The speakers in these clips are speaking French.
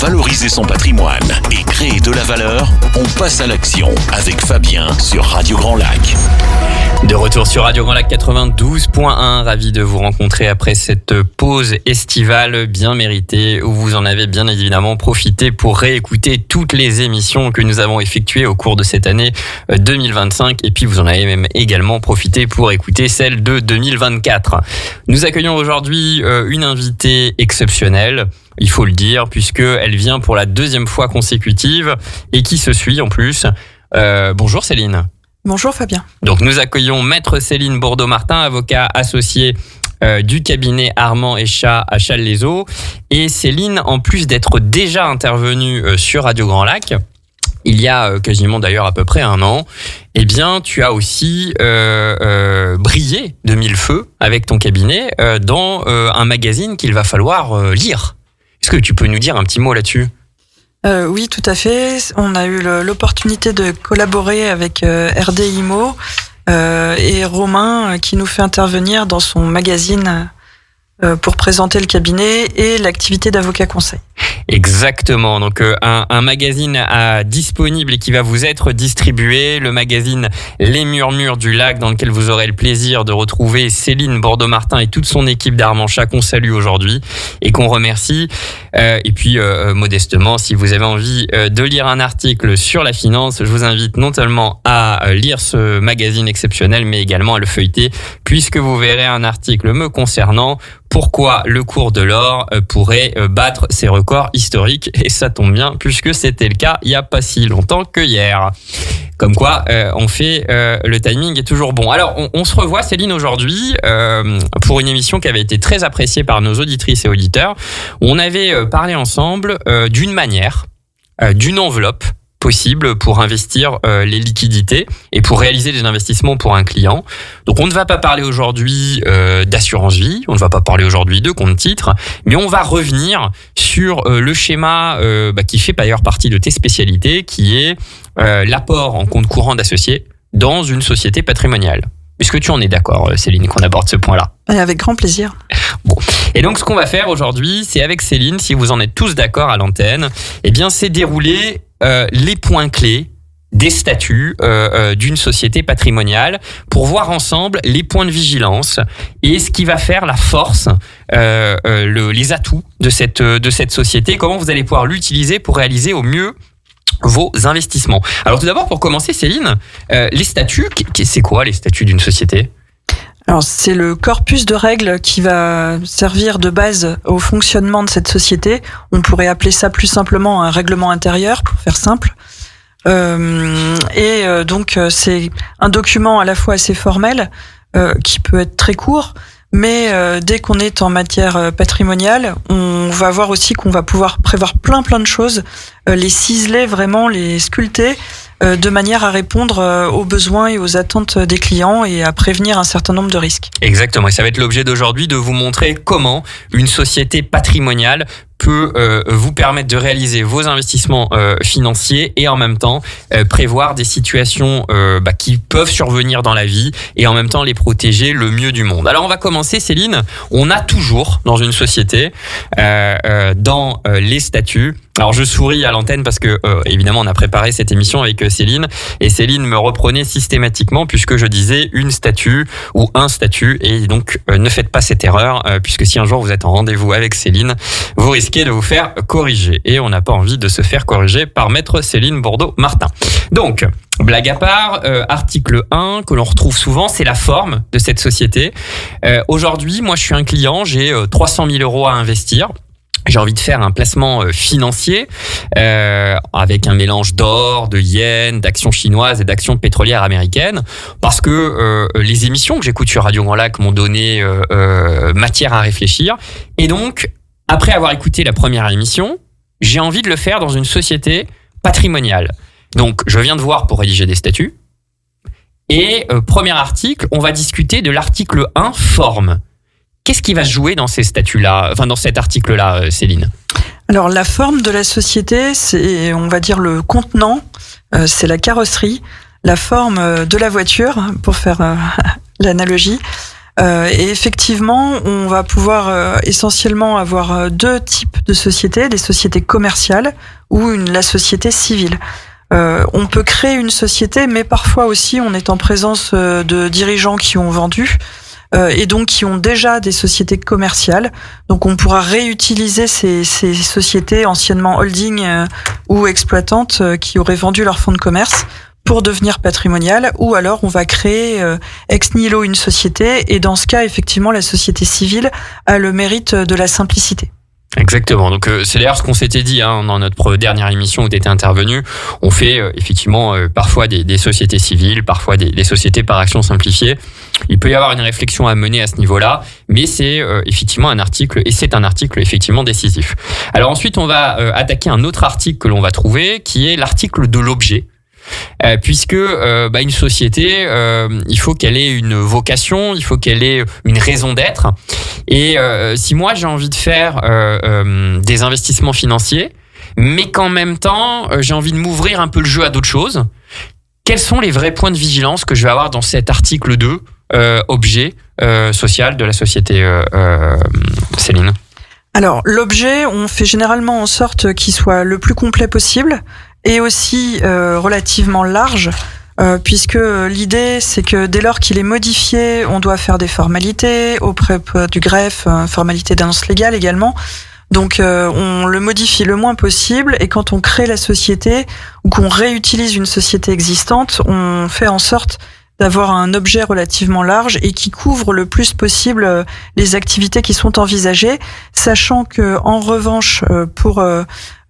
valoriser son patrimoine et créer de la valeur, on passe à l'action avec Fabien sur Radio Grand Lac. De retour sur Radio Grand Lac 92.1, ravi de vous rencontrer après cette pause estivale bien méritée où vous en avez bien évidemment profité pour réécouter toutes les émissions que nous avons effectuées au cours de cette année 2025 et puis vous en avez même également profité pour écouter celle de 2024. Nous accueillons aujourd'hui une invitée exceptionnelle. Il faut le dire, puisqu'elle vient pour la deuxième fois consécutive et qui se suit en plus. Bonjour Céline. Bonjour Fabien. Donc nous accueillons Maître Céline Bourdeau-Martin, avocat associé du cabinet Armand & Chat à Challes-les-Eaux. Et Céline, en plus d'être déjà intervenue sur Radio Grand Lac, il y a quasiment d'ailleurs à peu près un an, eh bien tu as aussi brillé de mille feux avec ton cabinet dans un magazine qu'il va falloir lire. Est-ce que tu peux nous dire un petit mot là-dessus ? Oui, tout à fait. On a eu l'opportunité de collaborer avec RD Imo et Romain qui nous fait intervenir dans son magazine pour présenter le cabinet et l'activité d'avocat conseil. Exactement. Donc un magazine disponible et qui va vous être distribué, le magazine Les Murmures du Lac, dans lequel vous aurez le plaisir de retrouver Céline Bourdeau-Martin et toute son équipe d'Armand & Chat qu'on salue aujourd'hui et qu'on remercie. Et puis modestement, si vous avez envie de lire un article sur la finance, je vous invite non seulement à lire ce magazine exceptionnel, mais également à le feuilleter, puisque vous verrez un article me concernant. Pourquoi le cours de l'or pourrait battre ses records historiques. Et ça tombe bien, puisque c'était le cas il n'y a pas si longtemps que hier. Comme quoi, on fait le timing est toujours bon. Alors, on se revoit, Céline, aujourd'hui, pour une émission qui avait été très appréciée par nos auditrices et auditeurs. On avait parlé ensemble d'une manière, d'une enveloppe possible pour investir les liquidités et pour réaliser des investissements pour un client. Donc on ne va pas parler aujourd'hui d'assurance vie, on ne va pas parler aujourd'hui de compte titre, mais on va revenir sur le schéma qui fait d'ailleurs partie de tes spécialités, qui est l'apport en compte courant d'associés dans une société patrimoniale. Est-ce que tu en es d'accord, Céline, qu'on aborde ce point-là ? Avec grand plaisir. Bon. Et donc, ce qu'on va faire aujourd'hui, c'est avec Céline, si vous en êtes tous d'accord à l'antenne, eh bien, c'est dérouler les points clés des statuts d'une société patrimoniale pour voir ensemble les points de vigilance et ce qui va faire la force, les atouts de cette société, comment vous allez pouvoir l'utiliser pour réaliser au mieux vos investissements. Alors tout d'abord, pour commencer, Céline, les statuts, c'est quoi les statuts d'une société ? Alors c'est le corpus de règles qui va servir de base au fonctionnement de cette société. On pourrait appeler ça plus simplement un règlement intérieur, pour faire simple. Donc c'est un document à la fois assez formel, qui peut être très court, mais dès qu'on est en matière patrimoniale, on va voir aussi qu'on va pouvoir prévoir plein de choses, les ciseler vraiment, les sculpter, de manière à répondre aux besoins et aux attentes des clients et à prévenir un certain nombre de risques. Exactement, et ça va être l'objet d'aujourd'hui de vous montrer comment une société patrimoniale peut vous permettre de réaliser vos investissements financiers et en même temps prévoir des situations qui peuvent survenir dans la vie et en même temps les protéger le mieux du monde. Alors on va commencer, Céline. On a toujours dans une société dans les statuts. Alors je souris à l'antenne parce que évidemment on a préparé cette émission avec Céline et Céline me reprenait systématiquement puisque je disais une statue ou un statut et donc ne faites pas cette erreur puisque si un jour vous êtes en rendez-vous avec Céline, vous risquez de vous faire corriger et on n'a pas envie de se faire corriger par Maître Céline Bourdeau-Martin. Donc, blague à part, article 1 que l'on retrouve souvent, c'est la forme de cette société. Aujourd'hui, moi je suis un client, j'ai 300 000 euros à investir. J'ai envie de faire un placement financier avec un mélange d'or, de yens, d'actions chinoises et d'actions pétrolières américaines parce que les émissions que j'écoute sur Radio Grand Lac m'ont donné matière à réfléchir. Et donc, après avoir écouté la première émission, j'ai envie de le faire dans une société patrimoniale. Donc, je viens de voir pour rédiger des statuts. Et premier article, on va discuter de l'article 1, forme. Qu'est-ce qui va se jouer dans ces statuts-là, enfin dans cet article-là, Céline ? Alors la forme de la société, c'est, on va dire, le contenant, c'est la carrosserie, la forme de la voiture, pour faire l'analogie. Et effectivement, on va pouvoir essentiellement avoir deux types de sociétés, des sociétés commerciales ou la société civile. On peut créer une société, mais parfois aussi on est en présence de dirigeants qui ont vendu et donc qui ont déjà des sociétés commerciales. Donc on pourra réutiliser ces sociétés anciennement holding ou exploitantes qui auraient vendu leur fonds de commerce pour devenir patrimonial, ou alors on va créer ex nihilo une société, et dans ce cas, effectivement, la société civile a le mérite de la simplicité. Exactement. Donc c'est d'ailleurs ce qu'on s'était dit dans notre dernière émission où tu étais intervenu. On fait effectivement parfois des sociétés civiles, parfois des sociétés par action simplifiée. Il peut y avoir une réflexion à mener à ce niveau-là, mais c'est effectivement un article, et c'est un article effectivement décisif. Alors ensuite, on va attaquer un autre article que l'on va trouver, qui est l'article de l'objet. Puisque une société, il faut qu'elle ait une vocation, il faut qu'elle ait une raison d'être. Et si moi j'ai envie de faire des investissements financiers, mais qu'en même temps j'ai envie de m'ouvrir un peu le jeu à d'autres choses, quels sont les vrais points de vigilance que je vais avoir dans cet article 2 objet social de la société, Céline? Alors l'objet, on fait généralement en sorte qu'il soit le plus complet possible, et aussi relativement large, puisque l'idée c'est que dès lors qu'il est modifié, on doit faire des formalités auprès du greffe, formalités d'annonce légale également. Donc on le modifie le moins possible, et quand on crée la société ou qu'on réutilise une société existante, on fait en sorte d'avoir un objet relativement large et qui couvre le plus possible les activités qui sont envisagées, sachant que en revanche pour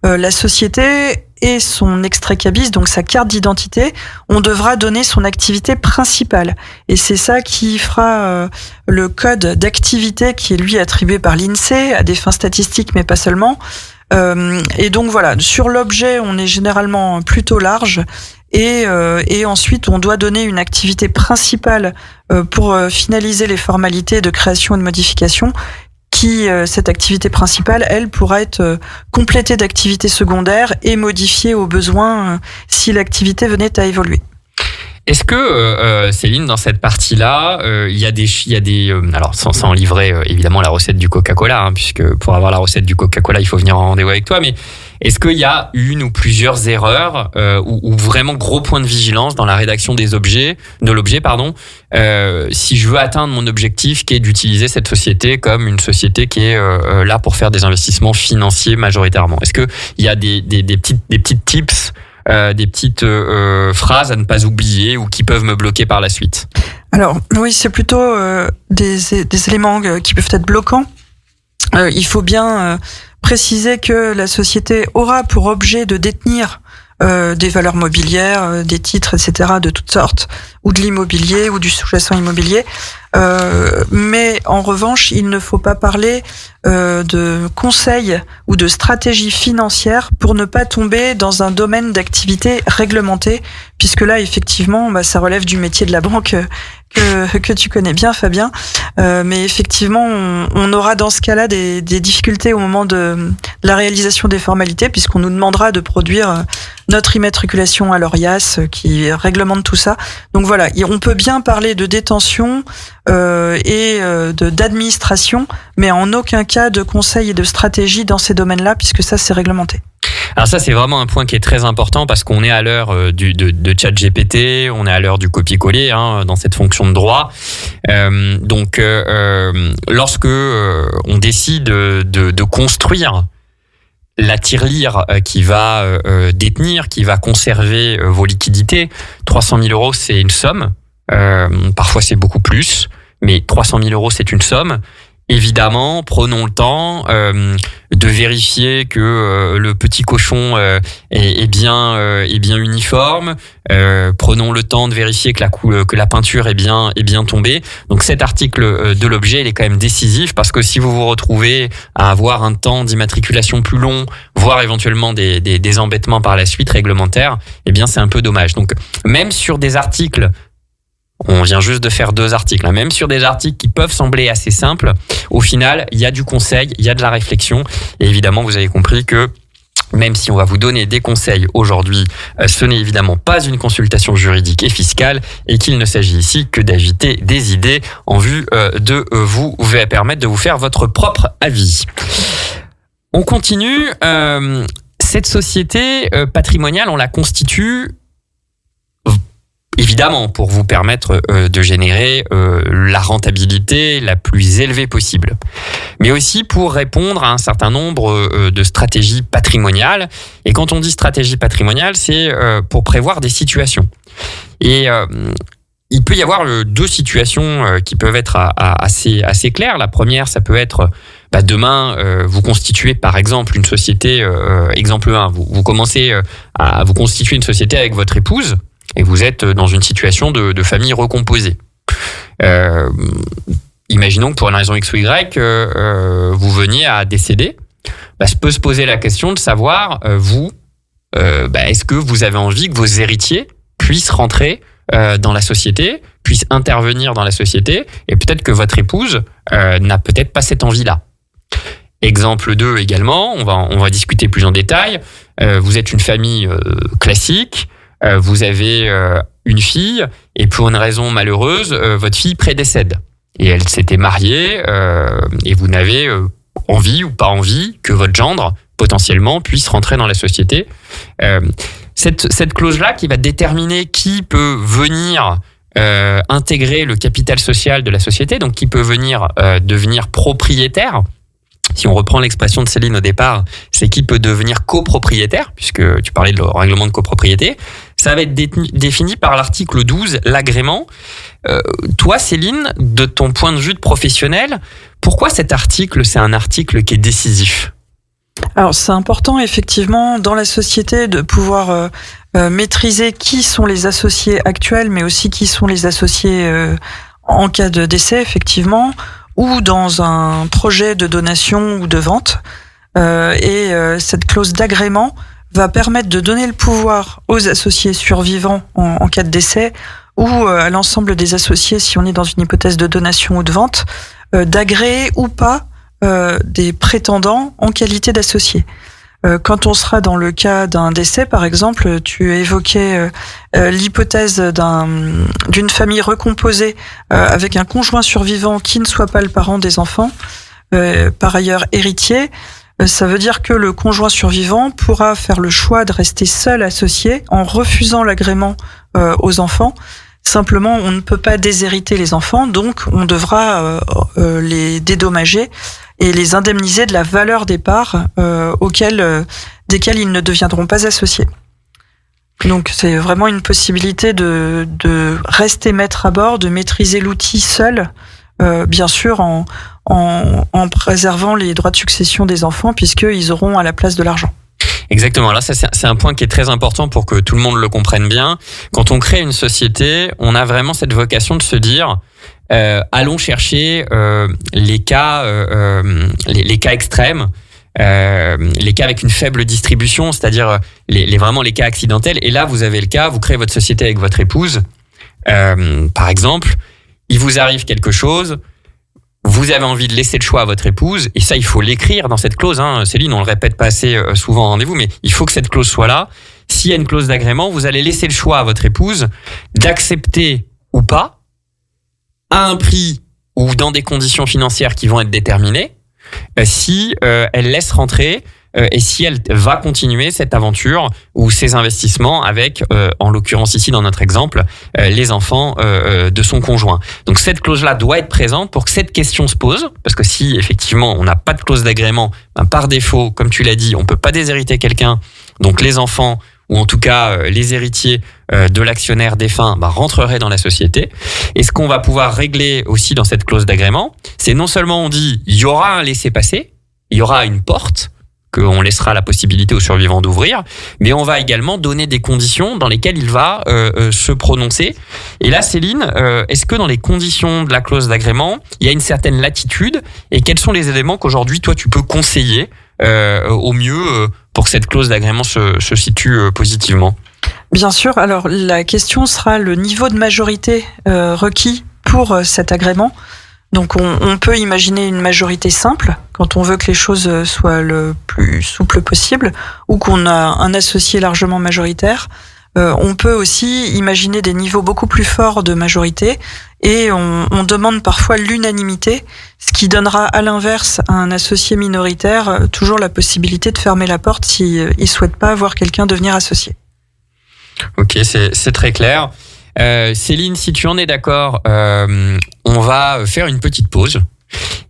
la société et son extrait cabis, donc sa carte d'identité, on devra donner son activité principale. Et c'est ça qui fera le code d'activité qui est lui attribué par l'INSEE à des fins statistiques, mais pas seulement. Et donc voilà, sur l'objet, on est généralement plutôt large. Et ensuite, on doit donner une activité principale pour finaliser les formalités de création et de modification. Cette activité principale, elle, pourra être complétée d'activités secondaires et modifiée au besoin si l'activité venait à évoluer. Est-ce que Céline, dans cette partie-là, il y a des alors sans livrer évidemment la recette du Coca-Cola, puisque pour avoir la recette du Coca-Cola, il faut venir en rendez-vous avec toi, mais est-ce qu'il y a une ou plusieurs erreurs ou vraiment gros points de vigilance dans la rédaction de l'objet, si je veux atteindre mon objectif qui est d'utiliser cette société comme une société qui est là pour faire des investissements financiers majoritairement? Est-ce qu'il y a des petites tips, des petites phrases à ne pas oublier ou qui peuvent me bloquer par la suite? Alors oui, c'est plutôt des éléments qui peuvent être bloquants. Il faut bien préciser que la société aura pour objet de détenir des valeurs mobilières, des titres, etc., de toutes sortes, ou de l'immobilier, ou du sous-jacent immobilier. Mais en revanche, il ne faut pas parler de conseils ou de stratégie financière pour ne pas tomber dans un domaine d'activité réglementé, puisque là, effectivement, ça relève du métier de la banque que tu connais bien, Fabien. Mais effectivement, on aura dans ce cas-là des difficultés au moment de la réalisation des formalités, puisqu'on nous demandera de produire notre immatriculation à l'ORIAS qui réglemente tout ça. Donc voilà, on peut bien parler de détention et d'administration, mais en aucun cas de conseil et de stratégie dans ces domaines-là, puisque ça, c'est réglementé. Alors ça, c'est vraiment un point qui est très important parce qu'on est à l'heure de ChatGPT, on est à l'heure du copier-coller dans cette fonction de droit. Donc, lorsque on décide de construire la tirelire qui va détenir, qui va conserver vos liquidités, 300 000 euros, c'est une somme. Parfois, c'est beaucoup plus, mais 300 000 euros, c'est une somme. Évidemment, prenons le temps de vérifier que le petit cochon est bien uniforme. Prenons le temps de vérifier que la peinture est bien tombée. Donc cet article de l'objet, il est quand même décisif parce que si vous vous retrouvez à avoir un temps d'immatriculation plus long, voire éventuellement des embêtements par la suite réglementaires, eh bien c'est un peu dommage. Donc même sur des articles, on vient juste de faire 2 articles, même sur des articles qui peuvent sembler assez simples, au final, il y a du conseil, il y a de la réflexion, et évidemment, vous avez compris que Même si on va vous donner des conseils aujourd'hui, ce n'est évidemment pas une consultation juridique et fiscale et qu'il ne s'agit ici que d'agiter des idées en vue de vous permettre de vous faire votre propre avis. On continue. Cette société patrimoniale, on la constitue évidemment pour vous permettre de générer la rentabilité la plus élevée possible, mais aussi pour répondre à un certain nombre de stratégies patrimoniales. Et quand on dit stratégie patrimoniale, c'est pour prévoir des situations. Et il peut y avoir deux situations qui peuvent être assez claires. La première, ça peut être demain, vous constituez par exemple une société, exemple 1, vous commencez à vous constituer une société avec votre épouse, et vous êtes dans une situation de famille recomposée. Imaginons que pour une raison X ou Y, vous veniez à décéder. Se peut se poser la question de savoir, est-ce que vous avez envie que vos héritiers puissent rentrer dans la société, puissent intervenir dans la société, et peut-être que votre épouse n'a peut-être pas cette envie-là. Exemple 2 également, on va discuter plus en détail. Vous êtes une famille classique, vous avez une fille, et pour une raison malheureuse, votre fille prédécède. Et elle s'était mariée, et vous n'avez envie ou pas envie que votre gendre, potentiellement, puisse rentrer dans la société. Cette clause-là qui va déterminer qui peut venir intégrer le capital social de la société, donc qui peut venir devenir propriétaire. Si on reprend l'expression de Céline au départ, c'est qui peut devenir copropriétaire, puisque tu parlais de règlement de copropriété. Ça va être défini par l'article 12, l'agrément. Toi, Céline, de ton point de vue de professionnel, pourquoi cet article, c'est un article qui est décisif ? Alors, c'est important, effectivement, dans la société, de pouvoir maîtriser qui sont les associés actuels, mais aussi qui sont les associés en cas de décès, effectivement, ou dans un projet de donation ou de vente. Cette clause d'agrément va permettre de donner le pouvoir aux associés survivants en cas de décès, ou à l'ensemble des associés, si on est dans une hypothèse de donation ou de vente, d'agréer ou pas des prétendants en qualité d'associés. Quand on sera dans le cas d'un décès, par exemple, tu évoquais l'hypothèse d'une famille recomposée avec un conjoint survivant qui ne soit pas le parent des enfants, par ailleurs héritier. Ça veut dire que le conjoint survivant pourra faire le choix de rester seul associé en refusant l'agrément aux enfants. Simplement, on ne peut pas déshériter les enfants, donc on devra les dédommager et les indemniser de la valeur des parts desquelles ils ne deviendront pas associés. Donc c'est vraiment une possibilité de rester maître à bord, de maîtriser l'outil seul, bien sûr en préservant les droits de succession des enfants, puisqu'ils auront à la place de l'argent. Exactement. Là, ça, c'est un point qui est très important pour que tout le monde le comprenne bien. Quand on crée une société, on a vraiment cette vocation de se dire allons chercher les cas extrêmes, les cas avec une faible distribution, c'est-à-dire vraiment les cas accidentels. Et là, vous avez le cas, vous créez votre société avec votre épouse. Par exemple, il vous arrive quelque chose, vous avez envie de laisser le choix à votre épouse, et ça, il faut l'écrire dans cette clause. Céline, on le répète pas assez souvent en rendez-vous, mais il faut que cette clause soit là. S'il y a une clause d'agrément, vous allez laisser le choix à votre épouse d'accepter ou pas, à un prix ou dans des conditions financières qui vont être déterminées, si elle laisse rentrer et si elle va continuer cette aventure ou ces investissements avec, en l'occurrence ici dans notre exemple, les enfants de son conjoint. Donc cette clause-là doit être présente pour que cette question se pose, parce que si effectivement on n'a pas de clause d'agrément, par défaut, comme tu l'as dit, on peut pas déshériter quelqu'un, donc les enfants ou en tout cas les héritiers de l'actionnaire défunt rentreraient dans la société. Et ce qu'on va pouvoir régler aussi dans cette clause d'agrément, c'est non seulement on dit il y aura un laissez-passer, il y aura une porte qu'on laissera la possibilité aux survivants d'ouvrir, mais on va également donner des conditions dans lesquelles il va se prononcer. Et là, Céline, est-ce que dans les conditions de la clause d'agrément, il y a une certaine latitude, et quels sont les éléments qu'aujourd'hui, toi, tu peux conseiller au mieux pour que cette clause d'agrément se situe positivement ? Bien sûr. Alors, la question sera le niveau de majorité requis pour cet agrément. Donc on peut imaginer une majorité simple quand on veut que les choses soient le plus souple possible, ou qu'on a un associé largement majoritaire. On peut aussi imaginer des niveaux beaucoup plus forts de majorité, et on demande parfois l'unanimité, ce qui donnera à l'inverse à un associé minoritaire toujours la possibilité de fermer la porte s'il ne souhaite pas voir quelqu'un devenir associé. Ok, c'est très clair. Céline, si tu en es d'accord, on va faire une petite pause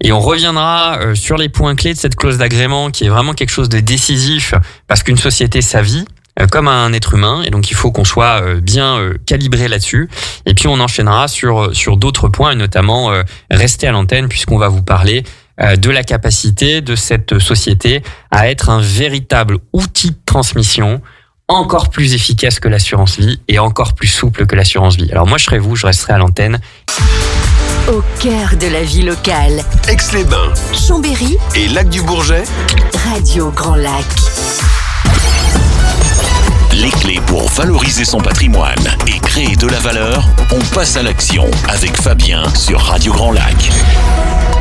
et on reviendra sur les points clés de cette clause d'agrément qui est vraiment quelque chose de décisif, parce qu'une société, ça vit comme un être humain, et donc il faut qu'on soit bien calibré là-dessus. Et puis on enchaînera sur d'autres points, et notamment rester à l'antenne, puisqu'on va vous parler de la capacité de cette société à être un véritable outil de transmission, encore plus efficace que l'assurance vie et encore plus souple que l'assurance vie. Alors moi je serai vous, je resterai à l'antenne. Au cœur de la vie locale. Aix-les-Bains, Chambéry et Lac-du-Bourget. Radio Grand Lac. Les clés pour valoriser son patrimoine et créer de la valeur, on passe à l'action avec Fabien sur Radio Grand Lac.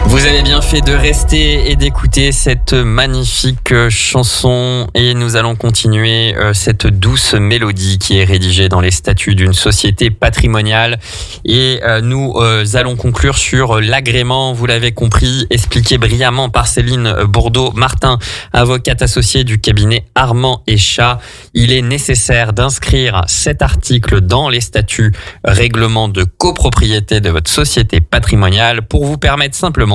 Vous avez bien fait de rester et d'écouter cette magnifique chanson, et nous allons continuer cette douce mélodie qui est rédigée dans les statuts d'une société patrimoniale, et nous allons conclure sur l'agrément. Vous l'avez compris, expliqué brillamment par Céline Bourdeau-Martin, avocate associée du cabinet Armand & Chat. Il est nécessaire d'inscrire cet article dans les statuts règlement de copropriété de votre société patrimoniale pour vous permettre simplement,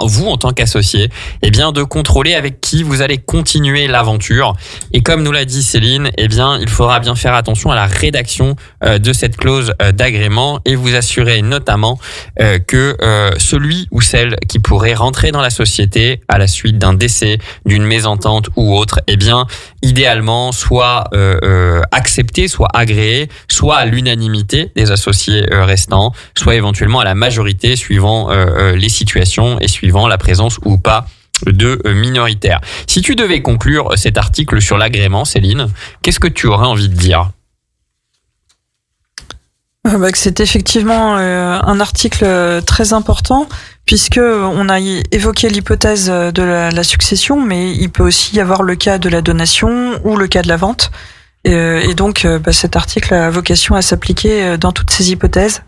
vous en tant qu'associé, de contrôler avec qui vous allez continuer l'aventure. Et comme nous l'a dit Céline, il faudra bien faire attention à la rédaction de cette clause d'agrément, et vous assurer notamment que celui ou celle qui pourrait rentrer dans la société à la suite d'un décès, d'une mésentente ou autre, idéalement soit accepté, soit agréé, soit à l'unanimité des associés restants, soit éventuellement à la majorité suivant les situations et suivant la présence ou pas de minoritaires. Si tu devais conclure cet article sur l'agrément, Céline, qu'est-ce que tu aurais envie de dire ? Que c'est effectivement un article très important, puisque on a évoqué l'hypothèse de la succession, mais il peut aussi y avoir le cas de la donation ou le cas de la vente. Et donc cet article a vocation à s'appliquer dans toutes ces hypothèses.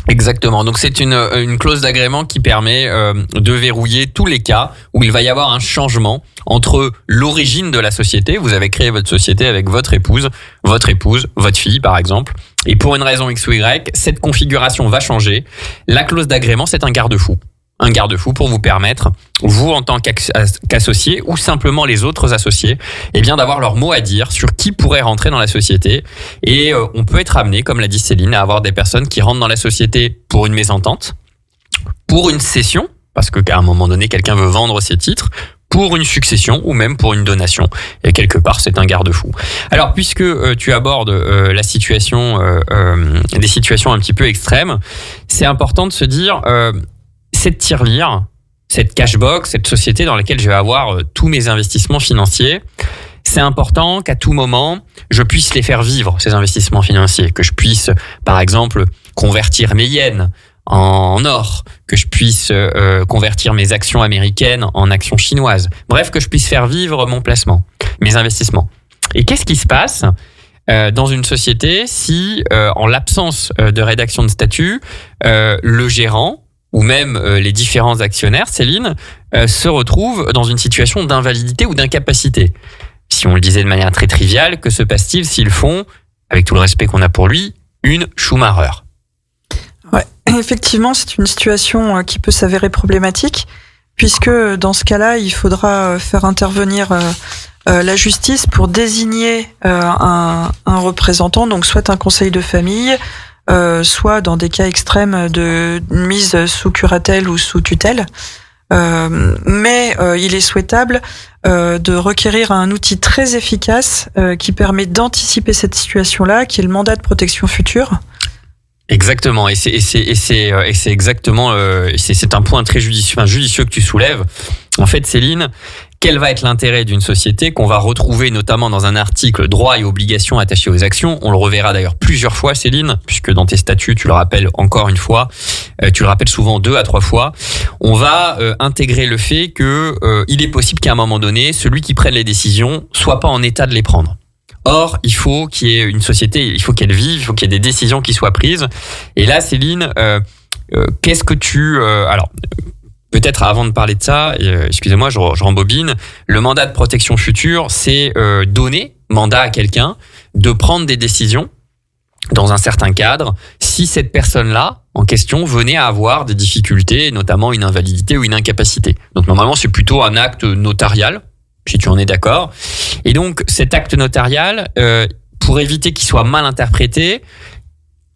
Exactement. Donc c'est une clause d'agrément qui permet de verrouiller tous les cas où il va y avoir un changement entre l'origine de la société. Vous avez créé votre société avec votre épouse, votre fille par exemple, et pour une raison X ou Y, cette configuration va changer. La clause d'agrément, c'est un garde-fou. Un garde-fou pour vous permettre, vous en tant qu'associé ou simplement les autres associés, d'avoir leur mot à dire sur qui pourrait rentrer dans la société. Et on peut être amené, comme l'a dit Céline, à avoir des personnes qui rentrent dans la société pour une mésentente, pour une cession, parce qu'à un moment donné, quelqu'un veut vendre ses titres, pour une succession ou même pour une donation. Et quelque part, c'est un garde-fou. Alors, puisque tu abordes la situation, des situations un petit peu extrêmes, c'est important de se dire... cette tirelire, cette cashbox, cette société dans laquelle je vais avoir tous mes investissements financiers, c'est important qu'à tout moment, je puisse les faire vivre, ces investissements financiers, que je puisse, par exemple, convertir mes yens en or, que je puisse convertir mes actions américaines en actions chinoises. Bref, que je puisse faire vivre mon placement, mes investissements. Et qu'est-ce qui se passe dans une société si, en l'absence de rédaction de statut, le gérant ou même les différents actionnaires, Céline, se retrouvent dans une situation d'invalidité ou d'incapacité? Si on le disait de manière très triviale, que se passe-t-il s'ils font, avec tout le respect qu'on a pour lui, une Schumacher? Ouais, effectivement, c'est une situation qui peut s'avérer problématique, puisque dans ce cas-là, il faudra faire intervenir la justice pour désigner un représentant, donc soit un conseil de famille, soit dans des cas extrêmes de mise sous curatelle ou sous tutelle. Mais il est souhaitable de requérir un outil très efficace qui permet d'anticiper cette situation-là, qui est le mandat de protection future. Exactement, et c'est exactement, c'est un point très judicieux que tu soulèves. En fait, Céline, quel va être l'intérêt d'une société qu'on va retrouver notamment dans un article droits et obligations attachés aux actions. On le reverra d'ailleurs plusieurs fois, Céline, puisque dans tes statuts, tu le rappelles encore une fois, tu le rappelles souvent 2 à 3 fois. On va intégrer le fait que il est possible qu'à un moment donné, celui qui prenne les décisions soit pas en état de les prendre. Or, il faut qu'il y ait une société, il faut qu'elle vive, il faut qu'il y ait des décisions qui soient prises. Et là, Céline, qu'est-ce que tu... alors, peut-être avant de parler de ça, excusez-moi, je rembobine. Le mandat de protection future, c'est donner mandat à quelqu'un de prendre des décisions dans un certain cadre si cette personne-là, en question, venait à avoir des difficultés, notamment une invalidité ou une incapacité. Donc normalement, c'est plutôt un acte notarial, si tu en es d'accord. Et donc, cet acte notarial, pour éviter qu'il soit mal interprété,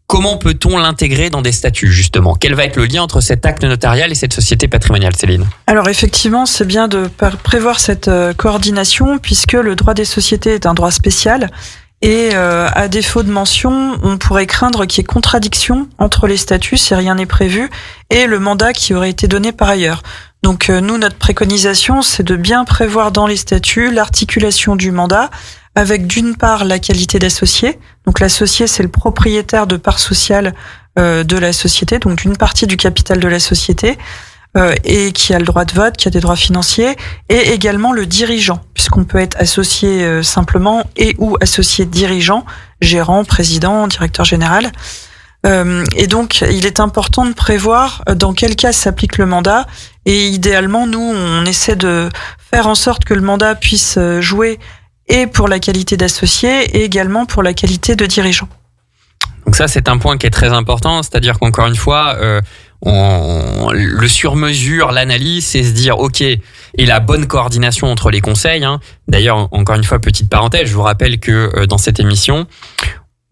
comment peut-on l'intégrer dans des statuts, justement ? Quel va être le lien entre cet acte notarial et cette société patrimoniale, Céline ? Alors effectivement, c'est bien de prévoir cette coordination, puisque le droit des sociétés est un droit spécial. Et à défaut de mention, on pourrait craindre qu'il y ait contradiction entre les statuts, si rien n'est prévu, et le mandat qui aurait été donné par ailleurs. Donc nous, notre préconisation, c'est de bien prévoir dans les statuts l'articulation du mandat, avec d'une part la qualité d'associé. Donc l'associé, c'est le propriétaire de parts sociales de la société, donc d'une partie du capital de la société, et qui a le droit de vote, qui a des droits financiers, et également le dirigeant, puisqu'on peut être associé simplement et ou associé dirigeant, gérant, président, directeur général. Et donc, il est important de prévoir dans quel cas s'applique le mandat. Et idéalement, nous, on essaie de faire en sorte que le mandat puisse jouer et pour la qualité d'associé et également pour la qualité de dirigeant. Donc ça, c'est un point qui est très important, c'est-à-dire qu'encore une fois, le sur-mesure, l'analyse, c'est se dire, ok, et la bonne coordination entre les conseils. D'ailleurs, encore une fois, petite parenthèse, je vous rappelle que dans cette émission,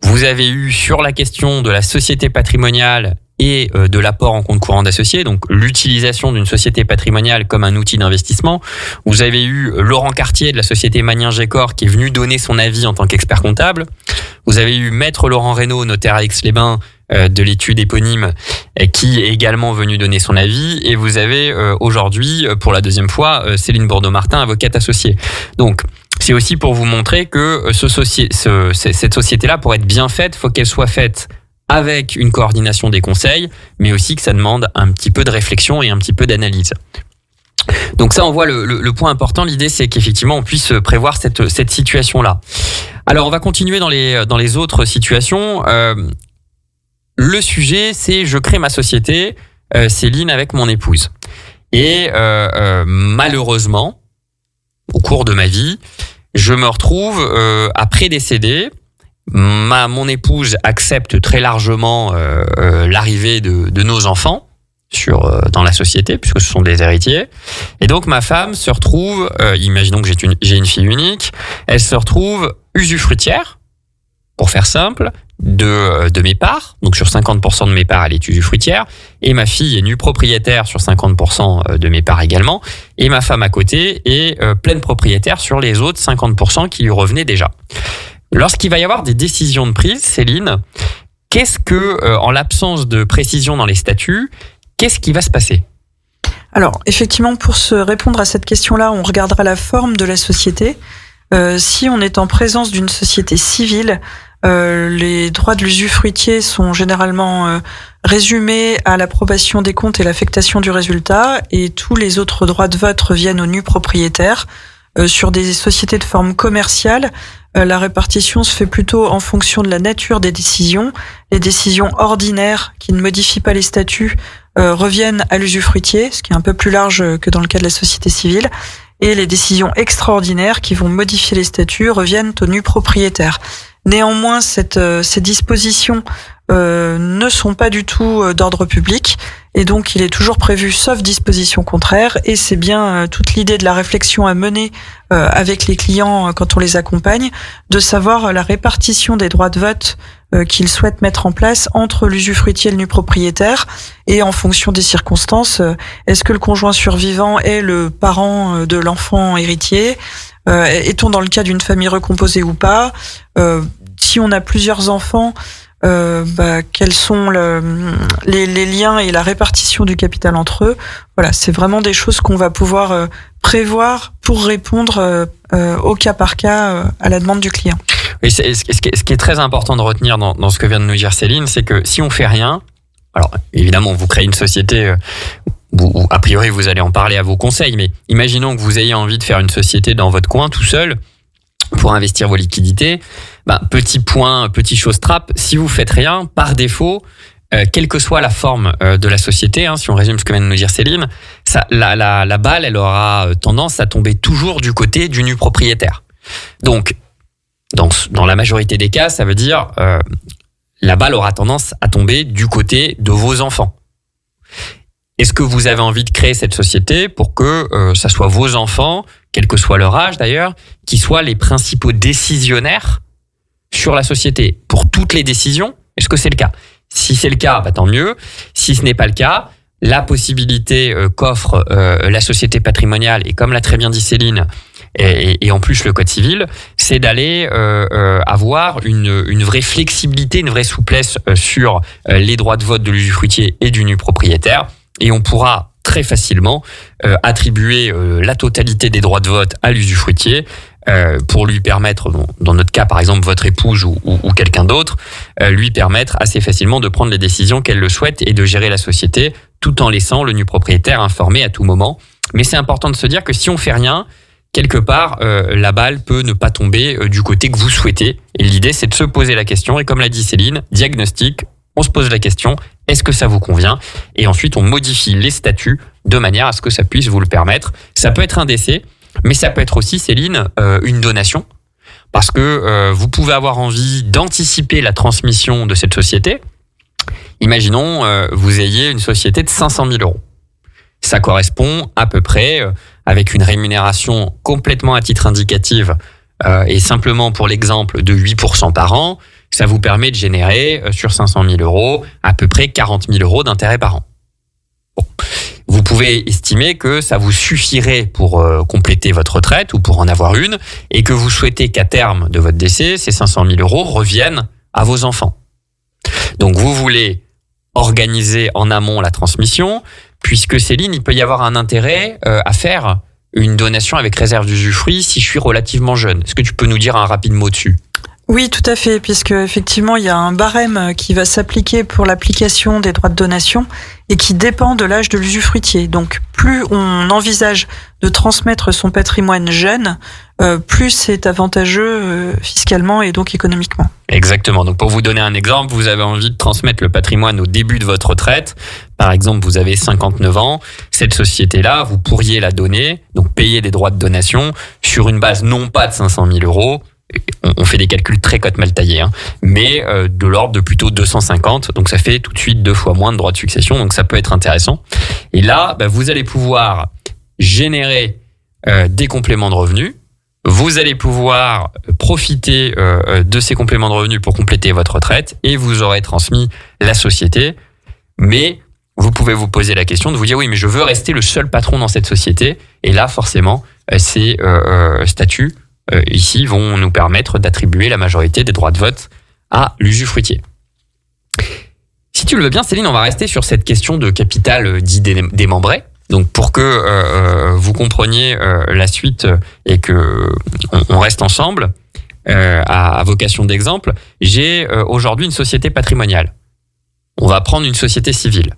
vous avez eu sur la question de la société patrimoniale et de l'apport en compte courant d'associés, donc l'utilisation d'une société patrimoniale comme un outil d'investissement. Vous avez eu Laurent Cartier de la société Magnien-Gécor qui est venu donner son avis en tant qu'expert comptable. Vous avez eu Maître Laurent Reynaud, notaire à Aix-les-Bains, de l'étude éponyme, qui est également venu donner son avis. Et vous avez aujourd'hui, pour la deuxième fois, Céline Bourdeau-Martin, avocate associée. Donc, c'est aussi pour vous montrer que cette société-là, pour être bien faite, faut qu'elle soit faite avec une coordination des conseils, mais aussi que ça demande un petit peu de réflexion et un petit peu d'analyse. Donc ça, on voit le point important. L'idée, c'est qu'effectivement, on puisse prévoir cette situation-là. Alors, on va continuer dans les autres situations. Le sujet, c'est je crée ma société, Céline, avec mon épouse. Et malheureusement, au cours de ma vie, je me retrouve après décédé. Mon épouse accepte très largement l'arrivée de nos enfants dans la société, puisque ce sont des héritiers. Et donc ma femme se retrouve, imaginons que j'ai une fille unique, elle se retrouve usufruitière, pour faire simple, de mes parts. Donc sur 50% de mes parts, elle est usufruitière. Et ma fille est nue propriétaire sur 50% de mes parts également. Et ma femme à côté est pleine propriétaire sur les autres 50% qui lui revenaient déjà. Lorsqu'il va y avoir des décisions de prise, Céline, qu'est-ce que, en l'absence de précision dans les statuts, qu'est-ce qui va se passer ? Alors, effectivement, pour se répondre à cette question-là, on regardera la forme de la société. Si on est en présence d'une société civile, les droits de l'usufruitier sont généralement résumés à l'approbation des comptes et l'affectation du résultat, et tous les autres droits de vote reviennent aux nus propriétaires. Sur des sociétés de forme commerciale, la répartition se fait plutôt en fonction de la nature des décisions. Les décisions ordinaires qui ne modifient pas les statuts reviennent à l'usufruitier, ce qui est un peu plus large que dans le cas de la société civile. Et les décisions extraordinaires qui vont modifier les statuts reviennent aux nus propriétaires. Néanmoins, ces dispositions ne sont pas du tout d'ordre public, et donc il est toujours prévu, sauf disposition contraire, et c'est bien toute l'idée de la réflexion à mener avec les clients quand on les accompagne, de savoir la répartition des droits de vote qu'ils souhaitent mettre en place entre l'usufruitier et le nu propriétaire, et en fonction des circonstances, est-ce que le conjoint survivant est le parent de l'enfant héritier ? Est-on dans le cas d'une famille recomposée ou pas ? Si on a plusieurs enfants, quels sont les liens et la répartition du capital entre eux. Voilà, c'est vraiment des choses qu'on va pouvoir prévoir pour répondre au cas par cas à la demande du client. Oui, ce qui est très important de retenir dans ce que vient de nous dire Céline, c'est que si on fait rien, alors évidemment vous créez une société où a priori vous allez en parler à vos conseils, mais imaginons que vous ayez envie de faire une société dans votre coin tout seul pour investir vos liquidités. Petit point, petit chose trappe, si vous faites rien, par défaut, quelle que soit la forme de la société, si on résume ce que vient de nous dire Céline, la balle, elle aura tendance à tomber toujours du côté du nu propriétaire. Donc, dans la majorité des cas, ça veut dire la balle aura tendance à tomber du côté de vos enfants. Est-ce que vous avez envie de créer cette société pour que ça soit vos enfants, quel que soit leur âge d'ailleurs, qui soient les principaux décisionnaires sur la société pour toutes les décisions? Est-ce que c'est le cas? Si c'est le cas, tant mieux. Si ce n'est pas le cas, la possibilité qu'offre la société patrimoniale, et comme l'a très bien dit Céline, et en plus le code civil, c'est d'aller avoir une vraie flexibilité, une vraie souplesse sur les droits de vote de l'usufruitier et du nu propriétaire, et on pourra très facilement attribuer la totalité des droits de vote à l'usufruitier pour lui permettre, dans notre cas par exemple votre épouse ou quelqu'un d'autre, lui permettre assez facilement de prendre les décisions qu'elle le souhaite et de gérer la société tout en laissant le nu propriétaire informé à tout moment. Mais c'est important de se dire que si on fait rien, quelque part, la balle peut ne pas tomber du côté que vous souhaitez. Et l'idée, c'est de se poser la question. Et comme l'a dit Céline, diagnostic, on se pose la question, est-ce que ça vous convient? Et ensuite, on modifie les statuts de manière à ce que ça puisse vous le permettre. Ça peut être un décès, mais ça peut être aussi, Céline, une donation. Parce que vous pouvez avoir envie d'anticiper la transmission de cette société. Imaginons, vous ayez une société de 500 000 euros. Ça correspond à peu près, avec une rémunération complètement à titre indicatif et simplement pour l'exemple de 8% par an, ça vous permet de générer sur 500 000 euros à peu près 40 000 euros d'intérêt par an. Bon. Vous pouvez estimer que ça vous suffirait pour compléter votre retraite ou pour en avoir une et que vous souhaitez qu'à terme de votre décès, ces 500 000 euros reviennent à vos enfants. Donc vous voulez organiser en amont la transmission, puisque Céline, il peut y avoir un intérêt à faire une donation avec réserve d'usufruit si je suis relativement jeune. Est-ce que tu peux nous dire un rapide mot dessus ? Oui, tout à fait, puisque effectivement, il y a un barème qui va s'appliquer pour l'application des droits de donation et qui dépend de l'âge de l'usufruitier. Donc, plus on envisage de transmettre son patrimoine jeune, plus c'est avantageux fiscalement et donc économiquement. Exactement. Donc, pour vous donner un exemple, vous avez envie de transmettre le patrimoine au début de votre retraite. Par exemple, vous avez 59 ans. Cette société-là, vous pourriez la donner, donc payer des droits de donation sur une base non pas de 500 000 euros. On fait des calculs très cote mal taillés, mais de l'ordre de plutôt 250. Donc, ça fait tout de suite 2 fois moins de droits de succession. Donc, ça peut être intéressant. Et là, vous allez pouvoir générer des compléments de revenus. Vous allez pouvoir profiter de ces compléments de revenus pour compléter votre retraite et vous aurez transmis la société. Mais vous pouvez vous poser la question de vous dire oui, mais je veux rester le seul patron dans cette société. Et là, forcément, ces statuts ici vont nous permettre d'attribuer la majorité des droits de vote à l'usufruitier. Si tu le veux bien, Céline, on va rester sur cette question de capital dit démembré. Donc pour que vous compreniez la suite et que on reste ensemble à vocation d'exemple, j'ai aujourd'hui une société patrimoniale. On va prendre une société civile.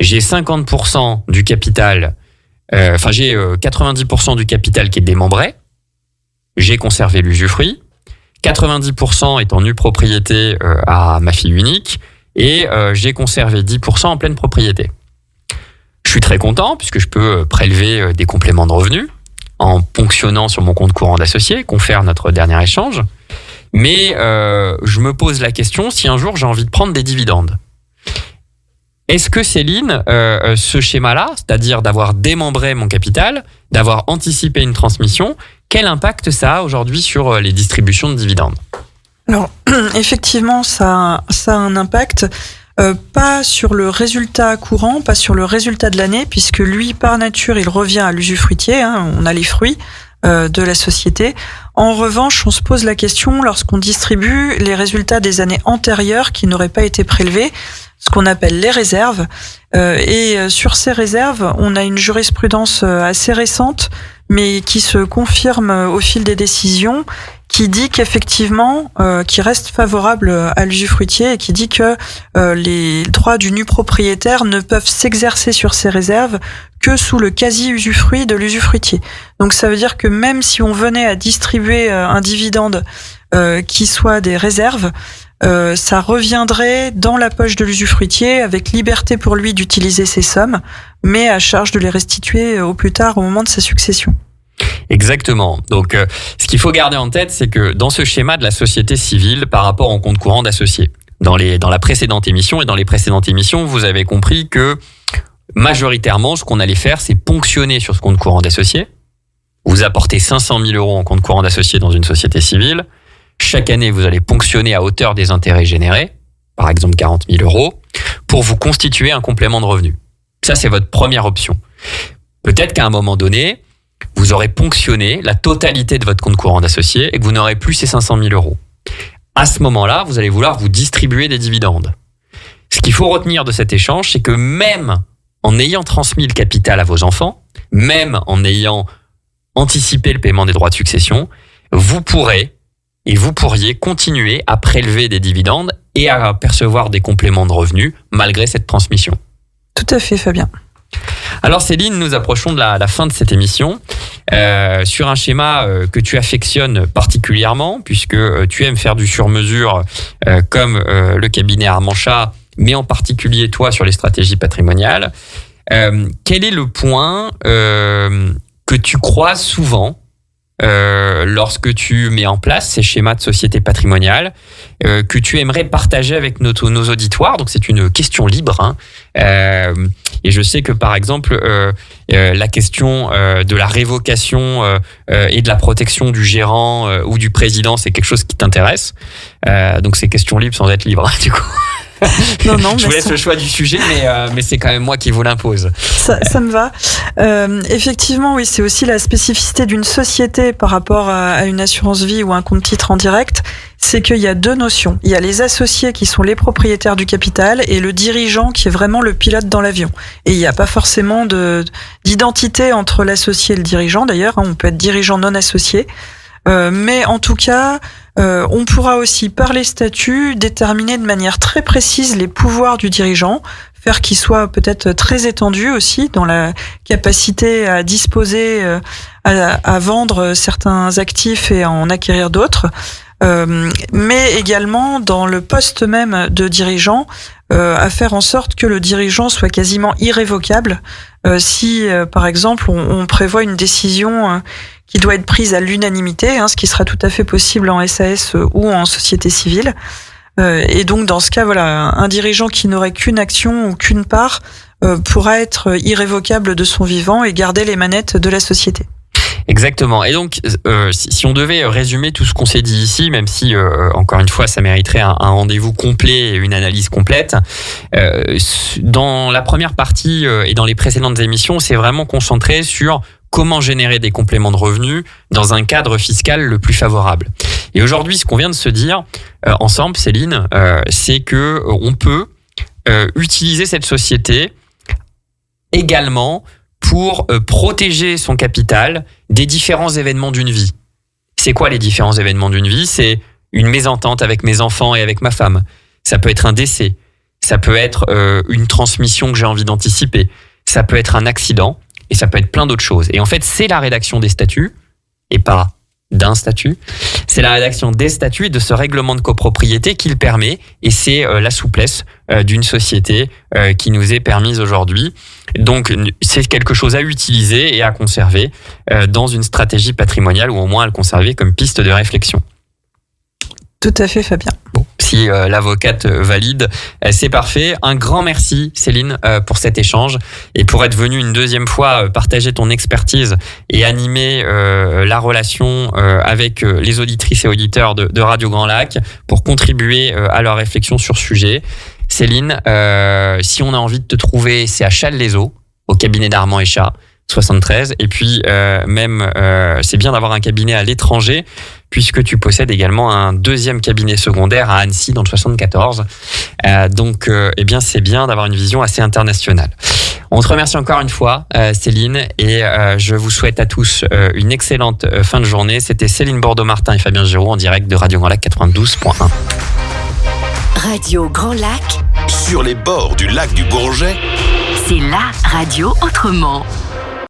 J'ai 50% du capital, j'ai 90% du capital qui est démembré. J'ai conservé l'usufruit. 90% est en nue propriété à ma fille unique et j'ai conservé 10% en pleine propriété. Je suis très content puisque je peux prélever des compléments de revenus en ponctionnant sur mon compte courant d'associé, confère notre dernier échange. Mais je me pose la question si un jour j'ai envie de prendre des dividendes. Est-ce que Céline, ce schéma-là, c'est-à-dire d'avoir démembré mon capital, d'avoir anticipé une transmission, quel impact ça a aujourd'hui sur les distributions de dividendes ? Alors, effectivement, ça a un impact, pas sur le résultat courant, pas sur le résultat de l'année, puisque lui, par nature, il revient à l'usufruitier, on a les fruits de la société. En revanche, on se pose la question lorsqu'on distribue les résultats des années antérieures qui n'auraient pas été prélevés, ce qu'on appelle les réserves. Et sur ces réserves, on a une jurisprudence assez récente, mais qui se confirme au fil des décisions, qui dit qu'effectivement, qui reste favorable à l'usufruitier et qui dit que les droits du nu propriétaire ne peuvent s'exercer sur ces réserves que sous le quasi-usufruit de l'usufruitier. Donc ça veut dire que même si on venait à distribuer un dividende qui soit des réserves, ça reviendrait dans la poche de l'usufruitier avec liberté pour lui d'utiliser ces sommes, mais à charge de les restituer au plus tard au moment de sa succession. Exactement. Donc, ce qu'il faut garder en tête, c'est que dans ce schéma de la société civile par rapport au compte courant d'associés, dans la précédente émission et dans les précédentes émissions, vous avez compris que majoritairement, ce qu'on allait faire, c'est ponctionner sur ce compte courant d'associés. Vous apportez 500 000 euros en compte courant d'associés dans une société civile. Chaque année, vous allez ponctionner à hauteur des intérêts générés, par exemple 40 000 euros, pour vous constituer un complément de revenu. Ça, c'est votre première option. Peut-être qu'à un moment donné, vous aurez ponctionné la totalité de votre compte courant d'associé et que vous n'aurez plus ces 500 000 euros. À ce moment-là, vous allez vouloir vous distribuer des dividendes. Ce qu'il faut retenir de cet échange, c'est que même en ayant transmis le capital à vos enfants, même en ayant anticipé le paiement des droits de succession, vous pourriez continuer à prélever des dividendes et à percevoir des compléments de revenus malgré cette transmission. Tout à fait, Fabien. Alors Céline, nous approchons de la fin de cette émission sur un schéma que tu affectionnes particulièrement puisque tu aimes faire du sur-mesure comme le cabinet Armanchat, mais en particulier toi sur les stratégies patrimoniales. Quel est le point que tu croises souvent lorsque tu mets en place ces schémas de société patrimoniale que tu aimerais partager avec nos auditoires? Donc c'est une question libre, et je sais que par exemple la question de la révocation et de la protection du gérant ou du président, c'est quelque chose qui t'intéresse, donc c'est question libre sans être libre, du coup. Non, je vous laisse le choix du sujet, mais c'est quand même moi qui vous l'impose. Ça me va. Effectivement, oui, c'est aussi la spécificité d'une société par rapport à une assurance vie ou un compte titre en direct, c'est qu'il y a deux notions. Il y a les associés qui sont les propriétaires du capital et le dirigeant qui est vraiment le pilote dans l'avion. Et il n'y a pas forcément d'identité entre l'associé et le dirigeant. D'ailleurs, on peut être dirigeant non associé. Mais en tout cas, on pourra aussi, par les statuts, déterminer de manière très précise les pouvoirs du dirigeant, faire qu'il soit peut-être très étendu aussi dans la capacité à disposer, à vendre certains actifs et à en acquérir d'autres, mais également dans le poste même de dirigeant, à faire en sorte que le dirigeant soit quasiment irrévocable si, par exemple, on prévoit une décision qui doit être prise à l'unanimité, ce qui sera tout à fait possible en SAS ou en société civile. Et donc, dans ce cas, voilà, un dirigeant qui n'aurait qu'une action ou qu'une part pourra être irrévocable de son vivant et garder les manettes de la société. Exactement. Et donc, si on devait résumer tout ce qu'on s'est dit ici, même si, encore une fois, ça mériterait un rendez-vous complet et une analyse complète, dans la première partie et dans les précédentes émissions, on s'est vraiment concentré sur comment générer des compléments de revenus dans un cadre fiscal le plus favorable. Et aujourd'hui, ce qu'on vient de se dire ensemble, Céline, c'est que on peut utiliser cette société également pour protéger son capital des différents événements d'une vie. C'est quoi les différents événements d'une vie? C'est une mésentente avec mes enfants et avec ma femme. Ça peut être un décès. Ça peut être une transmission que j'ai envie d'anticiper. Ça peut être un accident. Et ça peut être plein d'autres choses. Et en fait, c'est la rédaction des statuts, et pas d'un statut, c'est la rédaction des statuts et de ce règlement de copropriété qui le permet, et c'est la souplesse d'une société qui nous est permise aujourd'hui. Donc, c'est quelque chose à utiliser et à conserver dans une stratégie patrimoniale, ou au moins à le conserver comme piste de réflexion. Tout à fait, Fabien. Bon, si l'avocate valide, c'est parfait. Un grand merci, Céline, pour cet échange et pour être venue une deuxième fois partager ton expertise et animer la relation avec les auditrices et auditeurs de Radio Grand Lac pour contribuer à leur réflexion sur ce sujet. Céline, si on a envie de te trouver, c'est à Challes-les-Eaux, au cabinet d'Armand & Chat, 73. Et puis, c'est bien d'avoir un cabinet à l'étranger, puisque tu possèdes également un deuxième cabinet secondaire à Annecy dans le 74. Donc, c'est bien d'avoir une vision assez internationale. On te remercie encore une fois, Céline, et je vous souhaite à tous une excellente fin de journée. C'était Céline Bordeaux-Martin et Fabien Giraud en direct de Radio Grand Lac 92.1. Radio Grand Lac, Sur les bords du lac du Bourget, c'est la radio autrement.